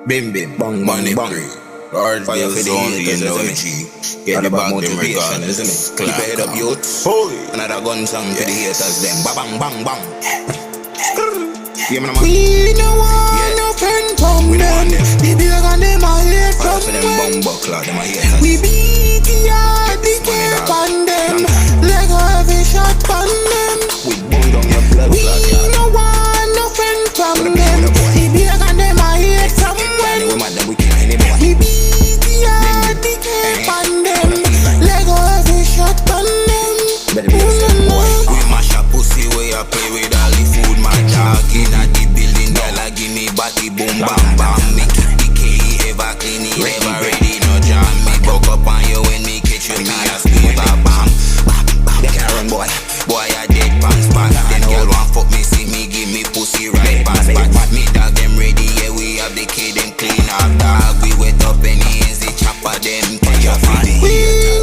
Bimbim, bang, money, bang. Large Fire for bills the only, haters, you know isn't G. it? Get All the about back them motivation, regardless. isn't it? Keep your head up, youth. Another gun song for the haters, them. Ba bang, bang, bang. Yeah, man, We no want no friend from we don't them. want them. The big and them a hate Fire from for them them. bum buckler, them a haters. We beat the yard, the money, cape dog. on them. Long time. Lego every shot on them. We bung down your blood We clot, yeah. no want no friend from Put a them. beat with a boy. The big and them a hate from Danny, we them. mad them, we kill any boy. We beat the yard, the cape on them. Lego every shot on them. Better be yourself, boy. We mash a pussy where you play with all the food. My dog in a the building, girl a give me body boom bam bam. Me keep the key ever clean, it ever ready, no jam. Me buck up on you when me catch you, me a squeeze a bam. Bam bam, They can't run, boy. boy a dead pants spot. Then girl want fuck me, see me give me pussy right pants spot. Me dog them ready, yeah we have the key them clean up dog. We wet up any easy chopper them catch your feet. We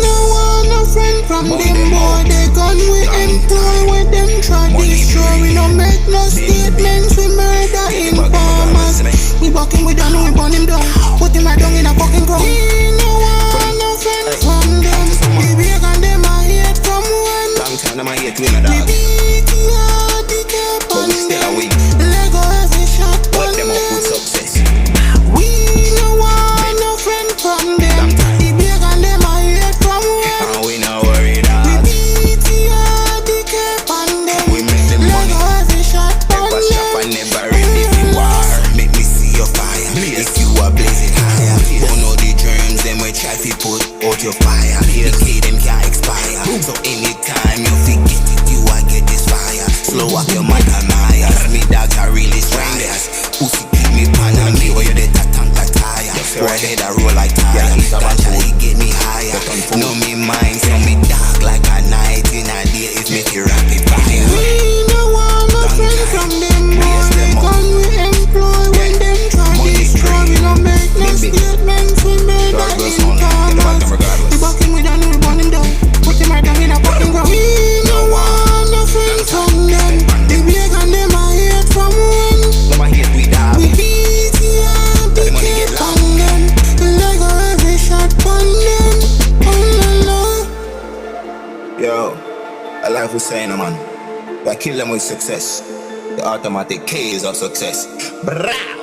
no want no friend from them, boy. They gun we employ with them try destroy. We no make no statements, we murder informers. We bucking with them, we burn him down. Put him right down in a fucking ground. We no want no friend from them. The big and them a hate from when. Long time them a hate we, no We dog. beat the yard, the cape But on we still a them. win. Lego every shot Wet on them up with them. success. We no want no friend from them. The big and them a hate from when. And we no worry We dog. beat the yard, the cape on them. We make them money. Lego every shot on Never shop them. and never ready for war. Make me see your fire. If you are blazing higher, burn all the germs, them we try to put out your fire. The key them can't expire. So anytime you forget it, you will get this fire. Slow up your mother Myers. Me dogs are really strangers. Pussy keep me pan on me, or you the tank tire. Boy head a roll like tire. That's how he get me higher. Know me mind, so me dark like a night in a day. It make you rapid fire. We no want no friend from them, boy. They gun we employ when them try destroy. We no make no statements, we murder Large bills only, get the back them informers. regardless. We bucking with them, we burn him down. Put him right down in a fucking ground. We no want no friend from them. The big and them a hate from when. Them a hate we, dog. We beat the yard, the the money get cape loud. on them. Lego every shot on them. Oh la la. Yo, I like we saying, man. I kill them with success. The automatic keys of success. Brah!